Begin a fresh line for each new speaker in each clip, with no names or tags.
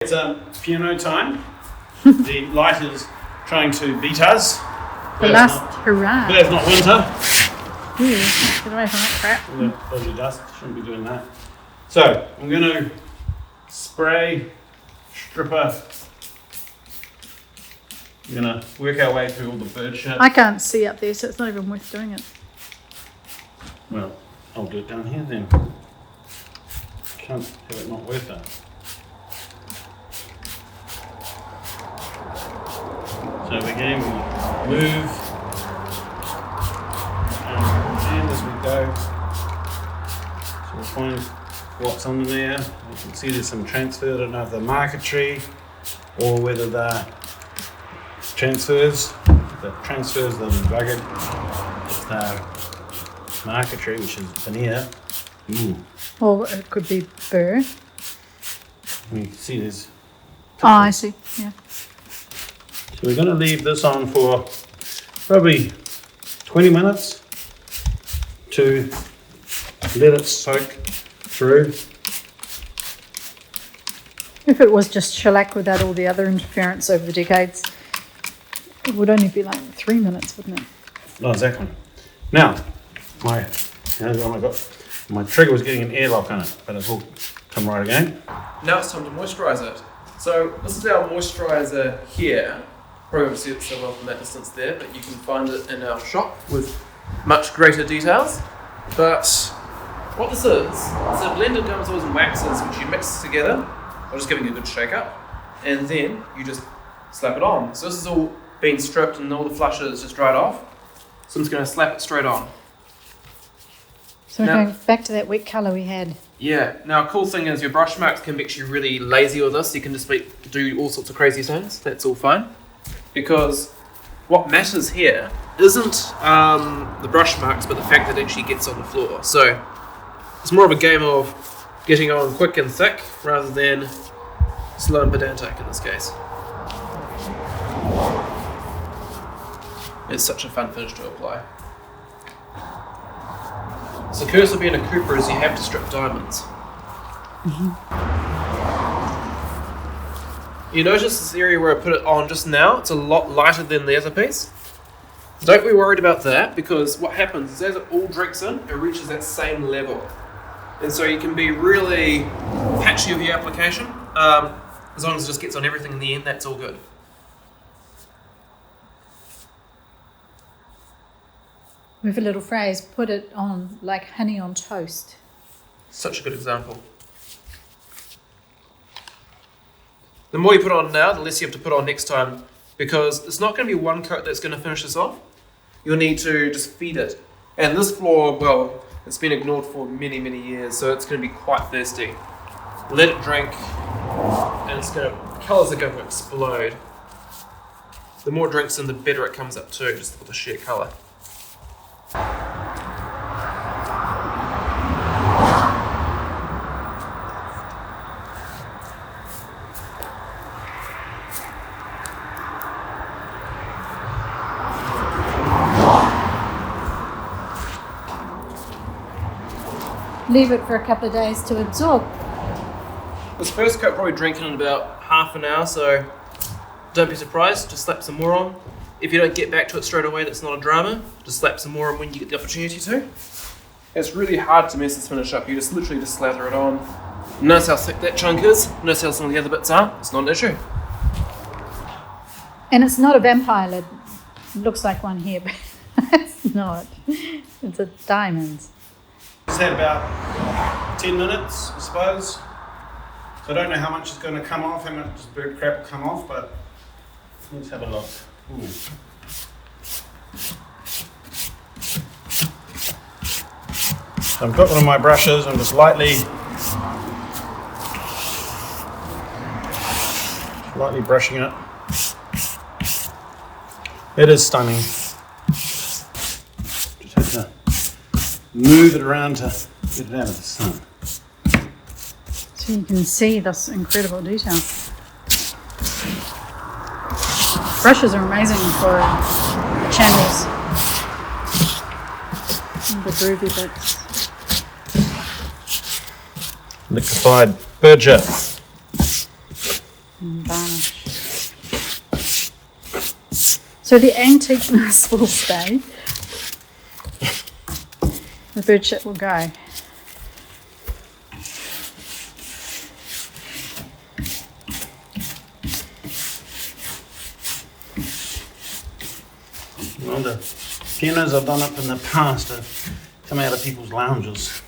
It's piano time. The light is trying to beat us.
The last hurrah.
But it's not winter.
Ooh, get away from that crap.
The dodgy dust, shouldn't be doing that. So, I'm going to spray, stripper. We're going to work our way through all the bird shit.
I can't see up there, so it's not even worth doing it.
Well, I'll do it down here then. Can't have it not worth it. So again, we move and as we go. So we'll find what's under there. You can see there's some transfer. I don't know if they're marquetry or whether they're transfers. The transfers that are rugged. If they're marquetry, which is veneer. Ooh.
Or it could be burr.
You can see there's.
Oh, I see. Yeah.
So we're going to leave this on for probably 20 minutes to let it soak through.
If it was just shellac without all the other interference over the decades, it would only be like 3 minutes, wouldn't it?
Oh, exactly. Now, my trigger was getting an airlock on it, but it's all come right again.
Now it's time to moisturise it. So this is our moisturizer here. Probably won't see it so well from that distance there, but you can find it in our shop with much greater details. But what this is a blend of gums, oils and waxes which you mix together by just giving it a good shake up, and then you just slap it on. So this has all been stripped and all the flush is just dried off. So I'm just going to slap it straight on.
So we're going back to that wet colour we had.
Yeah, now a cool thing is your brush marks can make you really lazy with this. You can just do all sorts of crazy things. That's all fine. Because what matters here isn't the brush marks, but the fact that it actually gets on the floor. So it's more of a game of getting on quick and thick rather than slow and pedantic in this case. It's such a fun finish to apply. So the curse of being a Cooper is you have to strip diamonds. Mm-hmm. You notice this area where I put it on just now, it's a lot lighter than the other piece. Don't be worried about that, because what happens is as it all drinks in, it reaches that same level. And so you can be really patchy with your application. As long as it just gets on everything in the end, that's all good.
We have a little phrase, put it on like honey on toast.
Such a good example. The more you put on now, the less you have to put on next time, because it's not going to be one coat that's going to finish this off. You'll need to just feed it. And this floor, well, it's been ignored for many, many years, so it's going to be quite thirsty. Let it drink, and colours are going to explode. The more it drinks in, the better it comes up too, just with the sheer colour.
Leave it for a couple of days to absorb.
This first coat probably drank in about half an hour, so don't be surprised, just slap some more on. If you don't get back to it straight away, that's not a drama. Just slap some more on when you get the opportunity to. It's really hard to mess this finish up. You just literally just slather it on. Notice how thick that chunk is. Notice how some of the other bits are. It's not an issue.
And it's not a vampire lid. It looks like one here, but it's not. It's a diamond.
Is that about 10 minutes, I suppose? So I don't know how much is going to come off, how much bird crap will come off, but let's have a look. Ooh. So I've got one of my brushes, I'm just lightly brushing it. It is stunning. Just have to move it around to get it out of the sun.
So you can see this incredible detail. Brushes are amazing for channels. The groovy bits.
Liquefied bird shit.
and varnish. So the antiqueness will stay. The bird shit will go.
Well, the pianos I've done up in the past have come out of people's lounges.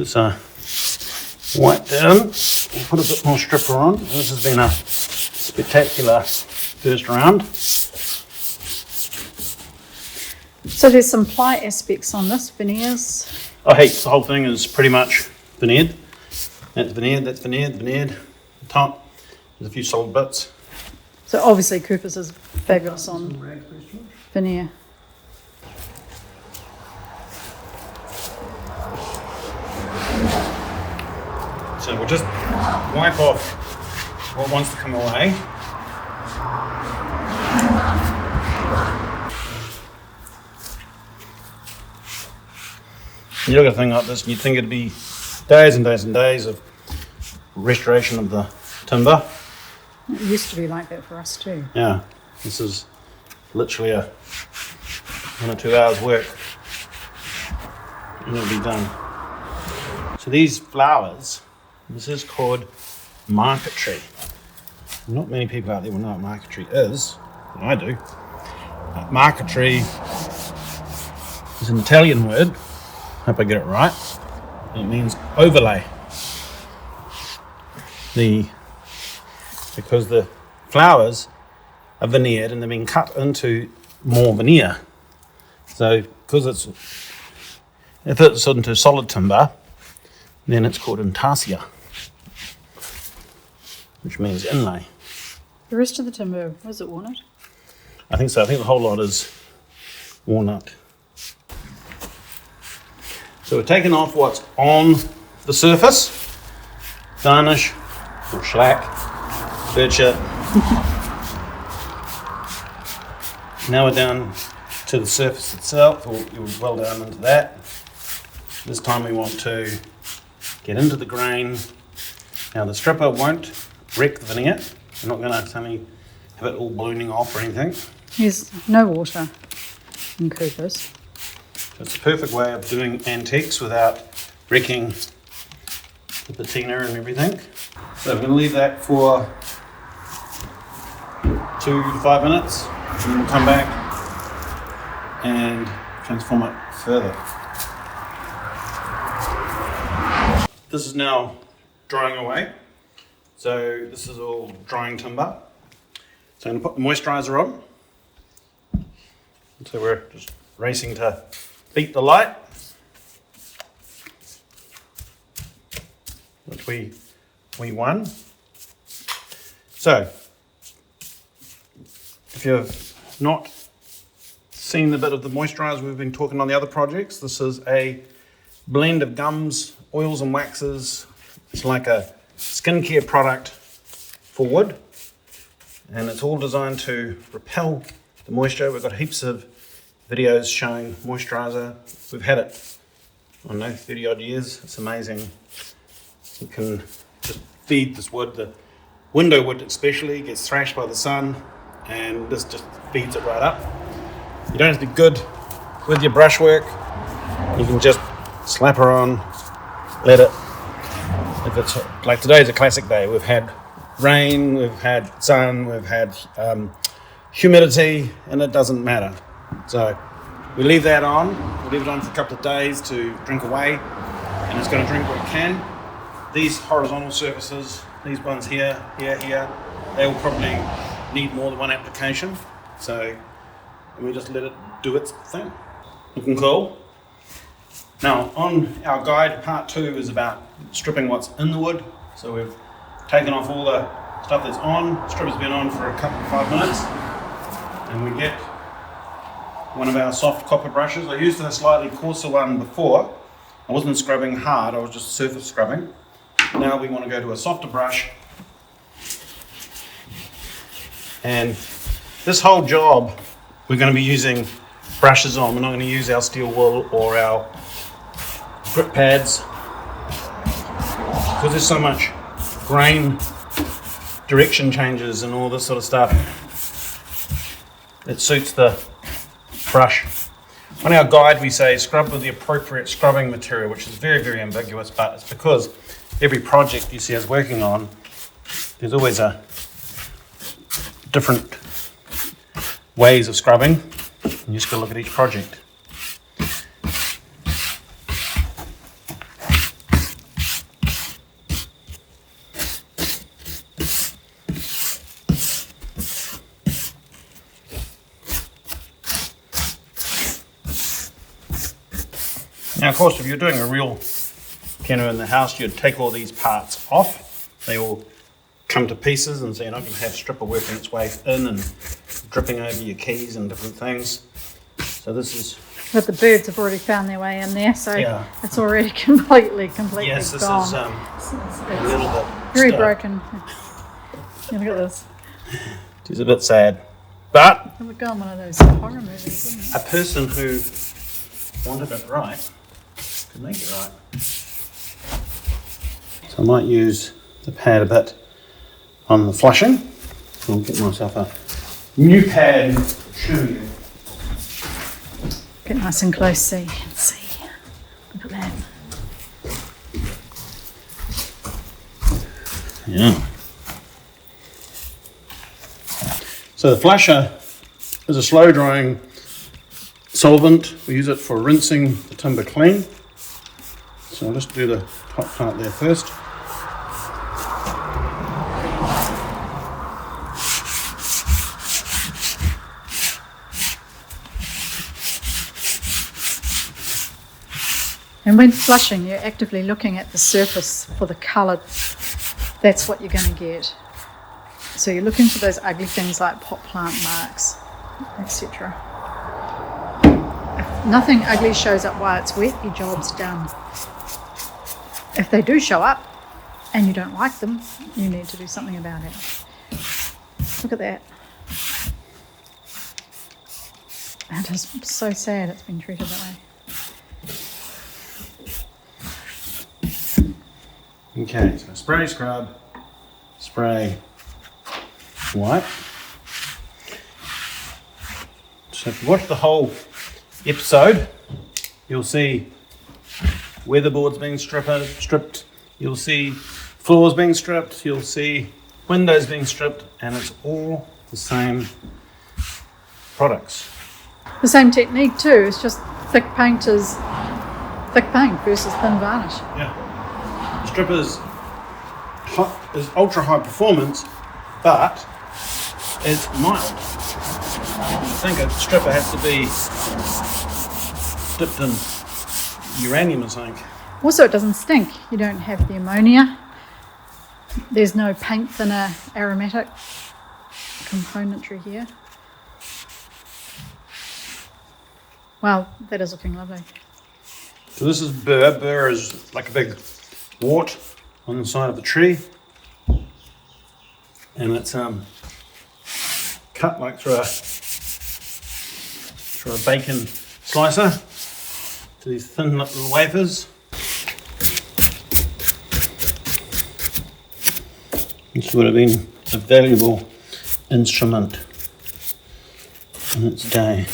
This white down, we'll put a bit more stripper on. This has been a spectacular first round.
So there's some ply aspects on this, veneers.
Oh hey, the whole thing is pretty much veneered. That's veneered, that's veneered, veneered. The top, there's a few solid bits.
So obviously Cooper's is fabulous on veneer.
So we'll just wipe off what wants to come away. You look at a thing like this and you'd think it'd be days and days and days of restoration of the timber.
It used to be like that for us too.
Yeah, this is literally a 1 or 2 hours work and it'll be done. So these flowers, this is called marquetry. Not many people out there will know what marquetry is, but I do. Marquetry is an Italian word, hope I get it right. It means overlay. Because the flowers are veneered and they're being cut into more veneer. So because if it's into solid timber, then it's called intarsia, which means inlay.
The rest of the timber, was it walnut?
I think so. I think the whole lot is walnut. So we're taking off what's on the surface. Varnish, or shellac, bird shit. Now we're down to the surface itself, or you're well down into that. This time we want to get into the grain. Now the stripper won't wreck the veneer. We're not going to suddenly have it all ballooning off or anything.
There's no water in Cooper's.
So it's a perfect way of doing antiques without wrecking the patina and everything. So we're going to leave that for 2 to 5 minutes, and then we'll come back and transform it further. This is now drying away. So this is all drying timber. So I'm going to put the moisturizer on. So we're just racing to beat the light, which we won. So if you've not seen the bit of the moisturizer we've been talking on the other projects, this is a blend of gums, oils and waxes. It's like a skincare product for wood, and it's all designed to repel the moisture. We've got heaps of videos showing moisturizer. We've had it, I don't know, 30 odd years. It's amazing. You can just feed this wood. The window wood especially gets thrashed by the sun, and this just feeds it right up. You don't have to be good with your brushwork. You can just slap her on, let it. If it's like today's a classic day. We've had rain, we've had sun, we've had humidity, and it doesn't matter. So we leave that on. We leave it on for a couple of days to drink away, and it's going to drink what it can. These horizontal surfaces, these ones here, here, they will probably need more than one application. So we just let it do its thing. Looking cool. Now on our guide, part 2 is about stripping what's in the wood. So we've taken off all the stuff that's on. Strip has been on for a couple of 5 minutes. And we get one of our soft copper brushes. I used a slightly coarser one before. I wasn't scrubbing hard, I was just surface scrubbing. Now we want to go to a softer brush. And this whole job, we're going to be using brushes on. We're not going to use our steel wool or our grip pads. Because there's so much grain direction changes and all this sort of stuff. It suits the brush. On our guide we say scrub with the appropriate scrubbing material, which is very, very ambiguous, but it's because every project you see us working on, there's always a different ways of scrubbing. You just got to look at each project. Now, of course, if you're doing a real piano in the house, you'd take all these parts off. They all come to pieces, and so you're not going to have stripper working its way in and dripping over your keys and different things. So this is...
But the birds have already found their way in there, so
Yeah.
it's already completely
Yes, this
gone.
is a little bit...
Very
stuck.
broken. Yeah, look at this.
It's a bit sad. But
It would go on one of those horror movies, wouldn't
a person who wanted it right could make it right. So I might use the pad a bit on the flushing. I'll get myself a new pad and show you.
it? Get nice and close so you can see. Look at that.
Yeah. So the flusher is a slow drying solvent. We use it for rinsing the timber clean. So I'll just do the top part there first.
And when flushing, you're actively looking at the surface for the colour. That's what you're going to get. So you're looking for those ugly things like pot plant marks, etc. If nothing ugly shows up while it's wet, your job's done. If they do show up and you don't like them, you need to do something about it. Look at that. It is so sad it's been treated that way.
Okay, so spray, scrub, spray, wipe. So if you watch the whole episode, you'll see weatherboards being stripped, you'll see floors being stripped, you'll see windows being stripped, and it's all the same products.
The same technique too, it's just thick paint is thick paint versus thin varnish.
Yeah. The strip is ultra high performance, but it's mild. I think a stripper has to be dipped in uranium or something.
Also, it doesn't stink. You don't have the ammonia. There's no paint thinner aromatic componentry here. Wow, that is looking lovely.
So this is burr. Burr is like a big wart on the side of the tree, and it's cut like through a bacon slicer to these thin little wafers. This would have been a valuable instrument in its day.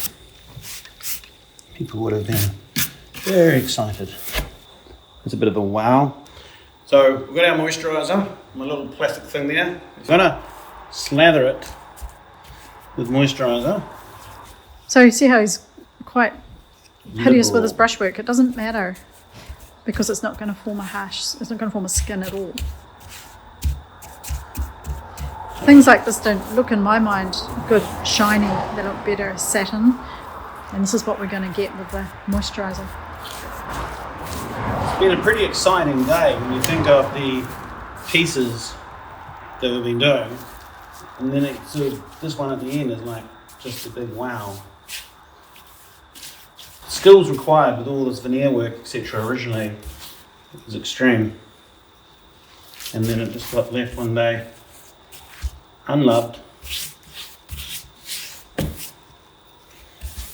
People would have been very excited. It's a bit of a wow. So we've got our moisturizer, my little plastic thing there. I'm gonna slather it with moisturizer.
So you see how he's quite hideous with his
Liberal.
brushwork. It doesn't matter because it's not going to form a hash. It's not going to form a skin at all. Things like this don't look, in my mind, good shiny. They look better as satin. And this is what we're going to get with the moisturizer.
It's been a pretty exciting day when you think of the pieces that we've been doing, and then it sort of, this one at the end is like just a big wow. Skills required with all this veneer work, etc. originally was extreme, and then it just got left one day unloved,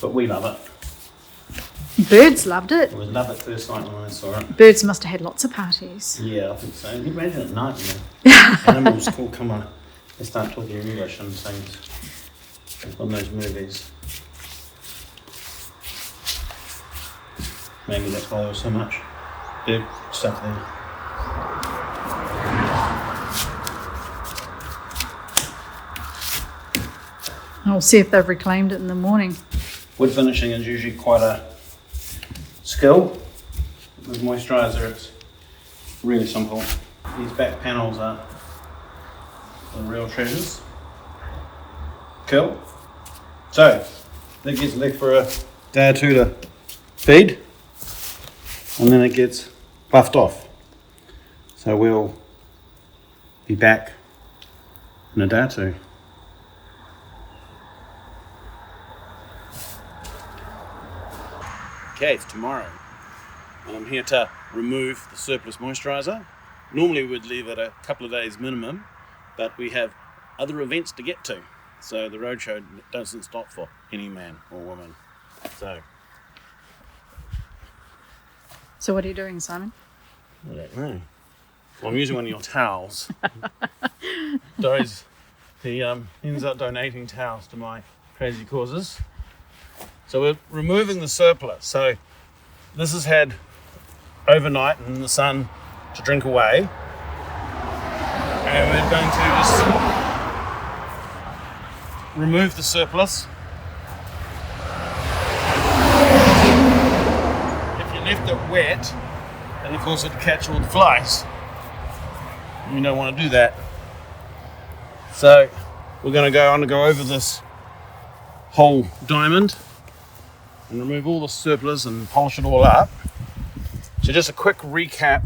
but we love it.
Birds loved it.
It was love at first sight when I saw it.
Birds must have had lots of parties.
Yeah, I think so. You can imagine at night when the animals all come on, they start talking English and things, like on those movies. Maybe that's why there was so much bird stuff there.
I'll see if they've reclaimed it in the morning.
Wood finishing is usually quite a skill. With moisturizer, it's really simple. These back panels are the real treasures. Cool. So, that gets left for a day or two to feed, and then it gets buffed off. So we'll be back in a day or two. Okay, it's tomorrow, and I'm here to remove the surplus moisturizer. Normally we'd leave it a couple of days minimum, but we have other events to get to, so the roadshow doesn't stop for any man or woman.
So what are you doing, Simon?
I don't know. Well, I'm using one of your towels. Doris, he ends up donating towels to my crazy causes. So we're removing the surplus. So this has had overnight in the sun to drink away. And we're going to just remove the surplus. If you left it wet, then of course it'd catch all the flies. You don't want to do that. So we're going to go over this whole diamond and remove all the surplus and polish it all up. So just a quick recap.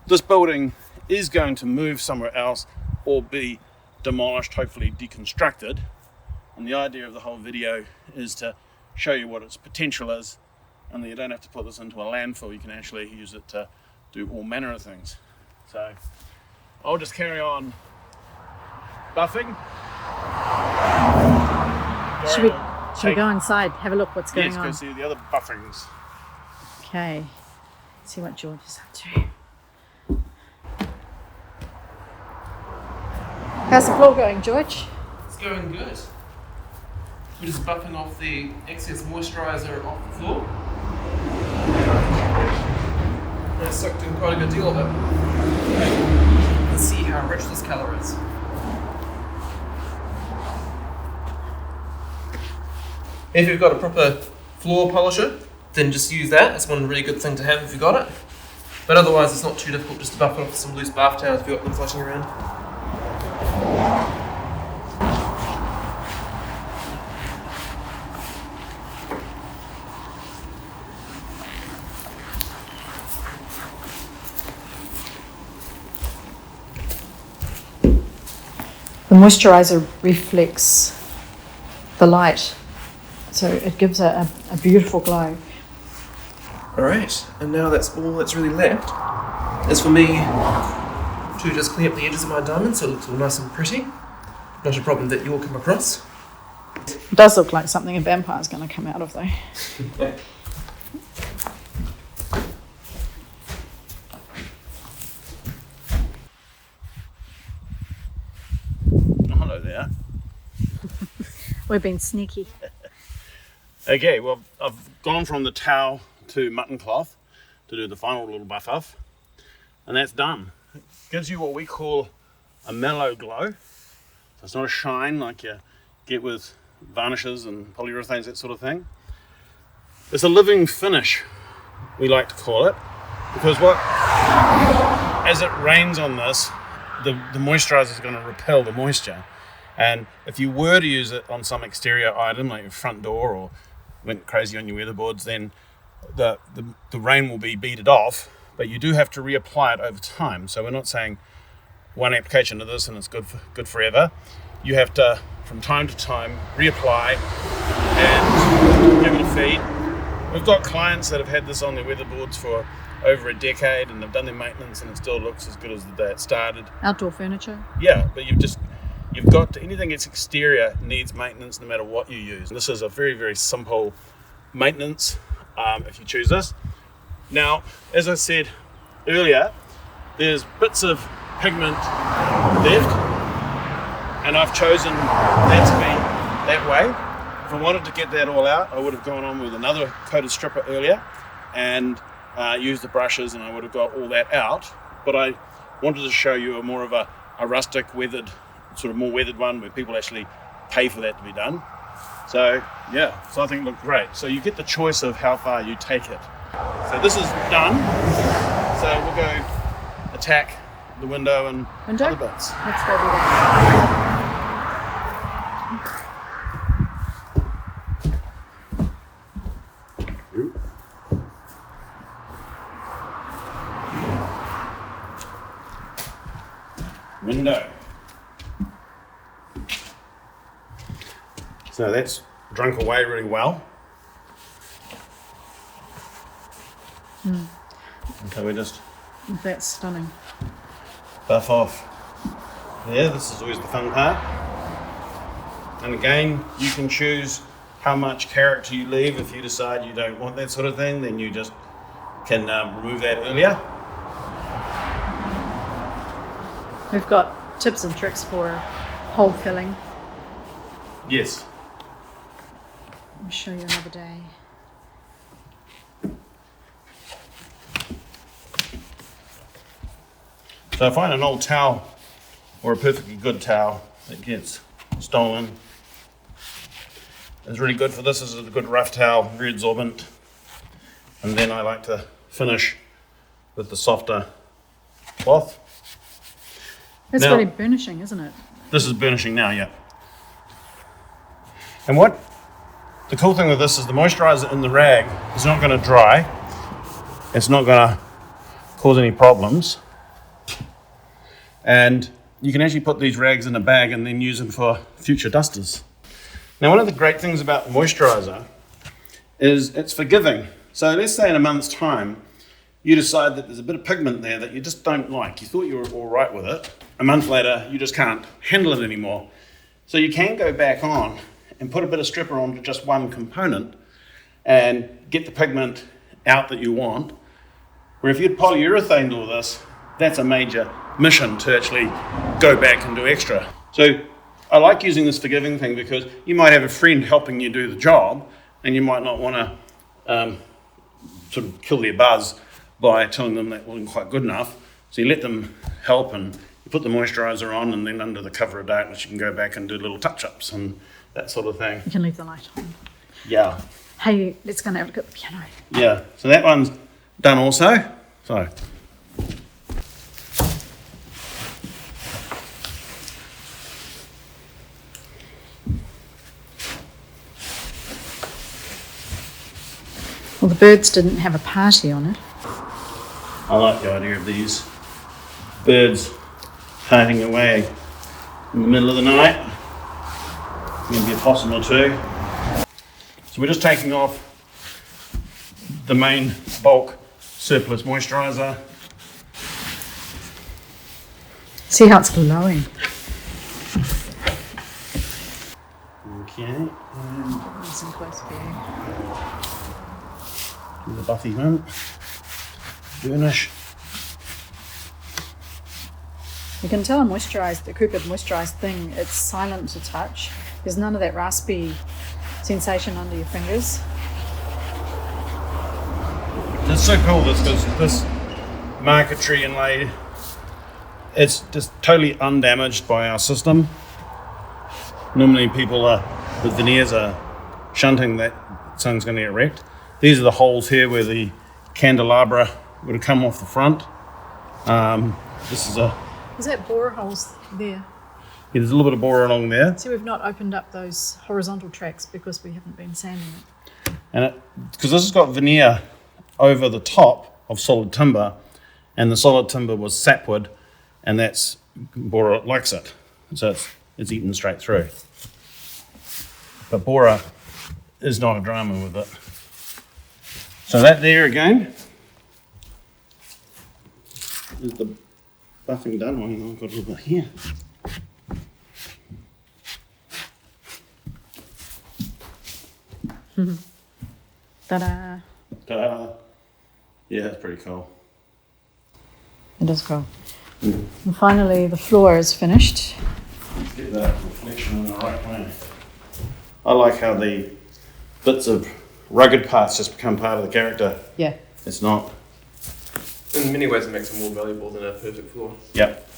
This building is going to move somewhere else or be demolished, hopefully deconstructed. And the idea of the whole video is to show you what its potential is, and then you don't have to put this into a landfill. You can actually use it to do all manner of things. So I'll just carry on buffing.
Should we go inside, have a look what's going on?
Yes, go see the other buffings.
Okay, let's see what George is up to. How's the floor going, George?
It's going good. We're just buffing off the excess moisturizer off the floor. I sucked in quite a good deal of it. You can see how rich this colour is. If you've got a proper floor polisher, then just use that. It's one really good thing to have if you've got it. But otherwise it's not too difficult just to buff it off with some loose bath towels if you've got them floating around.
The moisturizer reflects the light, so it gives a beautiful glow.
Alright, and now that's all that's really left is for me to just clean up the edges of my diamond so it looks all nice and pretty. Not a problem that you'll come across.
It does look like something a vampire's going to come out of, though.
Hello there.
We've been sneaky.
Okay, well, I've gone from the towel to mutton cloth to do the final little buff off, and that's done. It gives you what we call a mellow glow. So it's not a shine like you get with varnishes and polyurethanes, that sort of thing. It's a living finish, we like to call it, because as it rains on this, the moisturizer is going to repel the moisture. And if you were to use it on some exterior item like your front door or went crazy on your weatherboards, then the rain will be beaded off, but you do have to reapply it over time. So we're not saying one application of this and it's good forever. You have to, from time to time, reapply and give it a feed. We've got clients that have had this on their weatherboards for over a decade and they've done their maintenance and it still looks as good as the day it started.
Outdoor furniture?
Yeah, but you've got to, anything that's exterior needs maintenance no matter what you use. This is a very, very simple maintenance if you choose this. Now, as I said earlier, there's bits of pigment left and I've chosen that to be that way. If I wanted to get that all out, I would have gone on with another coated stripper earlier and used the brushes and I would have got all that out. But I wanted to show you more of a rustic weathered, sort of more weathered one where people actually pay for that to be done. So yeah, so I think it looked great. So you get the choice of how far you take it. So this is done. So we'll go attack the window and other bits.
Let's go do that.
Window. So that's drunk away really well. Okay, we just
That's stunning.
buff off. Yeah, this is always the fun part. And again, you can choose how much character you leave. If you decide you don't want that sort of thing, then you just can remove that earlier.
We've got tips and tricks for hole filling.
Yes.
I'll show you another day.
So I find an old towel or a perfectly good towel that gets stolen is really good for this. This is a good rough towel, very absorbent. And then I like to finish with the softer cloth.
It's
Now-
really burnishing, isn't it?
This is burnishing now, yeah. And what the cool thing with this is the moisturizer in the rag is not going to dry. It's not going to cause any problems. And you can actually put these rags in a bag and then use them for future dusters. Now, one of the great things about moisturizer is it's forgiving. So let's say in a month's time, you decide that there's a bit of pigment there that you just don't like. You thought you were all right with it. A month later, you just can't handle it anymore. So you can go back on and put a bit of stripper onto just one component and get the pigment out that you want. Where if you'd polyurethane all this, that's a major mission to actually go back and do extra. So I like using this forgiving thing because you might have a friend helping you do the job and you might not want to sort of kill their buzz by telling them that wasn't quite good enough. So you let them help and you put the moisturizer on and then under the cover of darkness you can go back and do little touch-ups and that sort of thing.
You can leave the light on.
Yeah.
Hey, let's go and have a look at the piano.
Yeah, so that one's done also. So
Well, the birds didn't have a party on it.
I like the idea of these birds hiding away in the middle of the night. Maybe a possum or two. So we're just taking off the main bulk surplus moisturizer.
See how it's glowing.
Okay,
Nice and close view.
do the buffy one. Burnish.
You can tell a moisturised, a Cooper moisturised thing, it's silent to touch. There's none of that raspy sensation under your fingers.
It's so cool this marquetry inlaid, it's just totally undamaged by our system. Normally people with veneers are shunting that something's going to get wrecked. These are the holes here where the candelabra would have come off the front. This is
Is that bore holes there?
there's a little bit of bore along there.
See, we've not opened up those horizontal tracks because we haven't been sanding it.
And because this has got veneer over the top of solid timber, and the solid timber was sapwood, and that's Bora likes it, so it's eaten straight through. But Bora is not a drama with it. So that there again is the buffing done. I've got a little bit here.
Ta-da!
Ta-da. Yeah, that's pretty cool.
It is cool. And finally, the floor is finished.
Get that reflection in the right way. I like how the bits of rugged parts just become part of the character.
Yeah.
It's not.
In many ways, it makes it more valuable than a perfect floor.
Yep.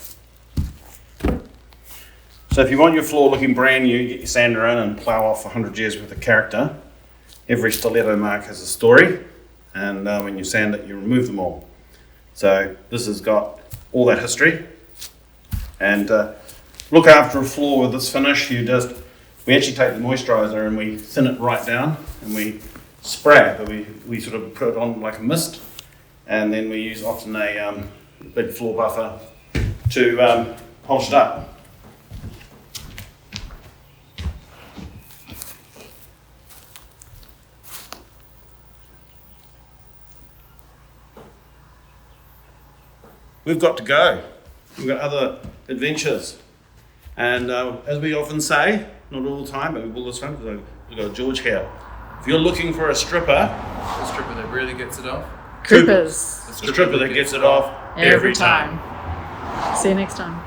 So if you want your floor looking brand new, you get your sander in and plough off 100 years worth of character. Every stiletto mark has a story, and when you sand it, you remove them all. So this has got all that history. And look after a floor with this finish. We actually take the moisturizer and we thin it right down, and we spray it, but we sort of put it on like a mist, and then we use often a big floor buffer to polish it up. We've got to go. We've got other adventures. And as we often say, not all the time, but we will this one, because we've got George here. If you're looking for a stripper,
The stripper that really gets it off.
Coopers.
the stripper that gets it off every time.
See you next time.